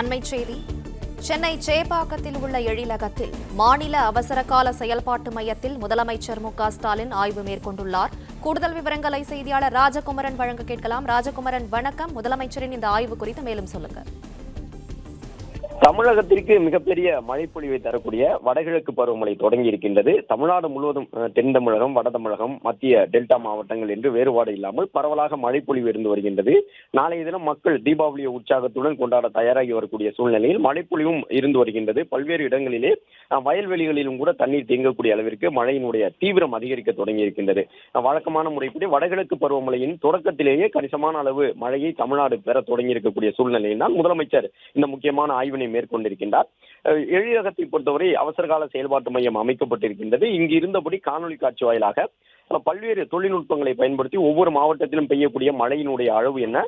அண்மைச் செய்தி. சென்னை சேப்பாக்கத்தில் உள்ள எழிலகத்தில் மாநில அவசரகால செயல்பாட்டு மையத்தில் முதலமைச்சர் மு.க.ஸ்டாலின் ஆய்வு மேற்கொண்டுள்ளார். கூடுதல் விவரங்களை செய்தியாளர் ராஜகுமரன் வழங்க கேட்கலாம். ராஜகுமரன், வணக்கம். முதலமைச்சரின் இந்த ஆய்வு குறித்து மேலும் சொல்லுங்க. தமிழகத்திற்கு மிகப்பெரிய மழைப்பொழிவை தரக்கூடிய வடகிழக்கு பருவமழை தொடங்கி இருக்கின்றது. தமிழ்நாடு முழுவதும் தென் தமிழகம், வட தமிழகம், மத்திய டெல்டா மாவட்டங்கள் என்று வேறுபாடு இல்லாமல் பரவலாக மழைப்பொழிவு இருந்து வருகின்றது. நாளைய தினம் மக்கள் தீபாவளியை உற்சாகத்துடன் கொண்டாட தயாராகி வரக்கூடிய சூழ்நிலையில் மழைப்பொழிவும் இருந்து வருகின்றது. பல்வேறு இடங்களிலே வயல்வெளிகளிலும் கூட தண்ணீர் தேங்கக்கூடிய அளவிற்கு மழையினுடைய தீவிரம் அதிகரிக்க தொடங்கி இருக்கின்றது. வழக்கமான முறைப்படி வடகிழக்கு பருவமழையின் தொடக்கத்திலேயே கணிசமான அளவு மழையை தமிழ்நாடு பெற தொடங்கி இருக்கக்கூடிய சூழ்நிலையில் தான் முதலமைச்சர் இந்த முக்கியமான ஆய்வினை மேற்கொண்டிருக்கின்றார். எழிலகத்தை பொறுத்தவரை அவசரகால செயல்பாட்டு மையம் அமைக்கப்பட்டிருக்கின்றது. இங்கு இருந்தபடி காணொலி காட்சி வாயிலாக பல்வேறு தொழில்நுட்பங்களை பயன்படுத்தி ஒவ்வொரு மாவட்டத்திலும் பெய்யக்கூடிய மழையினுடைய அளவு என்ன,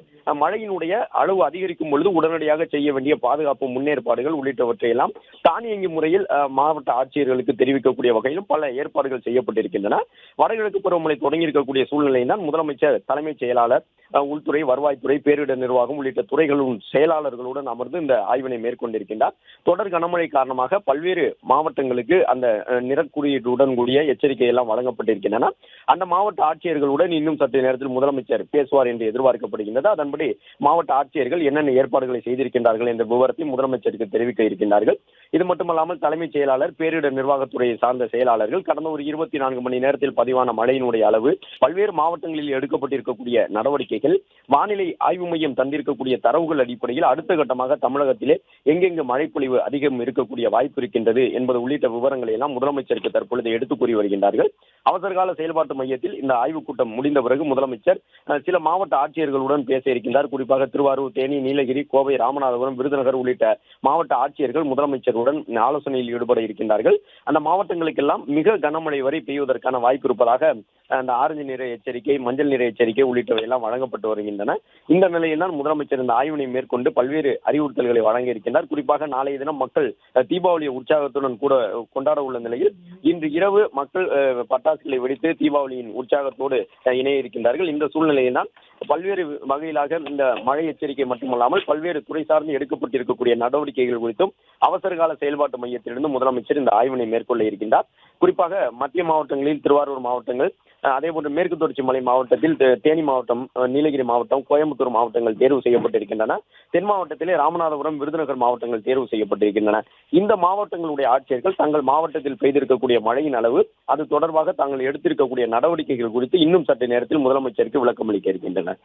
மழையினுடைய அளவு அதிகரிக்கும் பொழுது உடனடியாக செய்ய வேண்டிய பாதுகாப்பு முன்னேற்பாடுகள் உள்ளிட்டவற்றை எல்லாம் தானியங்கி முறையில் மாவட்ட ஆட்சியர்களுக்கு தெரிவிக்கக்கூடிய வகையிலும் பல ஏற்பாடுகள் செய்யப்பட்டிருக்கின்றன. வடகிழக்கு பருவமழை தொடங்கியிருக்கக்கூடிய சூழ்நிலையில் தான் முதலமைச்சர் தலைமைச் செயலாளர், உள்துறை, வருவாய்த்துறை, பேரிடர் நிர்வாகம் உள்ளிட்ட துறைகளின் செயலாளர்களுடன் அமர்ந்து இந்த ஆய்வினை மேற்கொண்டிருக்கின்றார். தொடர் கனமழை காரணமாக பல்வேறு மாவட்டங்களுக்கு அந்த நிறக்குறியீட்டுடன் கூடிய எச்சரிக்கை எல்லாம் வழங்கப்பட்டிருக்கின்றன. அந்த மாவட்ட ஆட்சியர்களுடன் இன்னும் சற்று நேரத்தில் முதலமைச்சர் பேசுவார் என்று எதிர்பார்க்கப்படுகின்றது. அதன்படி மாவட்ட ஆட்சியர்கள் என்னென்ன ஏற்பாடுகளை செய்திருக்கின்றார்கள் என்ற விவரத்தை முதலமைச்சருக்கு தெரிவிக்க இருக்கின்றார்கள். இது மட்டுமல்லாமல் தலைமைச் செயலாளர், பேரிடர் நிர்வாகத்துறையை சார்ந்த செயலாளர்கள் கடந்த ஒரு 24 மணி நேரத்தில் பதிவான மழையினுடைய அளவு, பல்வேறு மாவட்டங்களில் எடுக்கப்பட்டிருக்கக்கூடிய நடவடிக்கைகள், வானிலை ஆய்வு மையம் தந்திருக்கக்கூடிய தரவுகள் அடிப்படையில் அடுத்த கட்டமாக தமிழகத்திலே எங்கெங்கு மழைப்பொழிவு அதிகம் இருக்கக்கூடிய வாய்ப்பு இருக்கின்றது என்பது உள்ளிட்ட விவரங்களை எல்லாம் முதலமைச்சருக்கு தற்பொழுது எடுத்துக் கூறி வருகின்றார்கள். அவசரகால செயல்பாட்டு மையத்தில் இந்த ஆய்வுக் கூட்டம் முடிந்த பிறகு முதலமைச்சர் சில மாவட்ட ஆட்சியர்களுடன் பேச இருக்கின்றார். குறிப்பாக திருவாரூர், தேனி, நீலகிரி, கோவை, ராமநாதபுரம், விருதுநகர் உள்ளிட்ட மாவட்ட ஆட்சியர்கள் முதலமைச்சருடன் ஆலோசனையில் ஈடுபட இருக்கின்றார்கள். அந்த மாவட்டங்களுக்கெல்லாம் மிக கனமழை வரை பெய்வதற்கான வாய்ப்பு இருப்பதாக அந்த ஆரஞ்சு நிற எச்சரிக்கை, மஞ்சள் நிற எச்சரிக்கை உள்ளிட்டவை எல்லாம் வழங்கப்பட்டு வருகின்றன. இந்த நிலையில் தான் முதலமைச்சர் இந்த ஆய்வினை மேற்கொண்டு பல்வேறு அறிவுறுத்தல்களை வழங்க இருக்கின்றார். குறிப்பாக நாளைய தினம் மக்கள் தீபாவளியை உற்சாகத்துடன் கூட கொண்டாட உள்ள நிலையில் இன்று இரவு மக்கள் பட்டாசுகளை வெடித்து தீபாவளியின் உற்சாகத்தோடு இணைய இருக்கின்றார்கள். இந்த சூழ்நிலையில் தான் பல்வேறு வகையிலாக இந்த மழை எச்சரிக்கை மட்டுமல்லாமல் பல்வேறு துறை சார்ந்து எடுக்கப்பட்டிருக்கக்கூடிய நடவடிக்கைகள் குறித்தும் அவசரகால செயல்பாட்டு மையத்திலிருந்து முதலமைச்சர் இந்த ஆய்வினை மேற்கொள்ள இருக்கின்றார். குறிப்பாக மத்திய மாவட்டங்களில் திருவாரூர் மாவட்டங்கள், அதேபோன்று மேற்கு தொடர்ச்சி மலை மாவட்டத்தில் தேனி மாவட்டம், நீலகிரி மாவட்டம், கோயம்புத்தூர் மாவட்டங்கள் தேர்வு செய்யப்பட்டிருக்கின்றன. தென் மாவட்டத்திலே ராமநாதபுரம், விருதுநகர் மாவட்டங்கள் தேர்வு செய்யப்பட்டிருக்கின்றன. இந்த மாவட்டங்களுடைய ஆட்சியர்கள் தங்கள் மாவட்டத்தில் பெய்திருக்கக்கூடிய மழையின் அளவு, அது தொடர்பாக தாங்கள் எடுத்திருக்கக்கூடிய நடவடிக்கைகள் குறித்து இன்னும் சற்று நேரத்தில் முதலமைச்சருக்கு விளக்கம் அளிக்க இருக்கின்றனர்.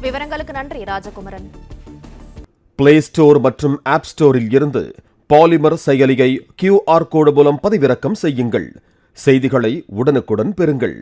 விவரங்களுக்கு நன்றி ராஜகுமரன். பிளே ஸ்டோர் மற்றும் ஆப் ஸ்டோரில் இருந்து பாலிமர் செயலியை QR கோடு மூலம் பதிவிறக்கம் செய்யுங்கள். செய்திகளை உடனுக்குடன் பெறுங்கள்.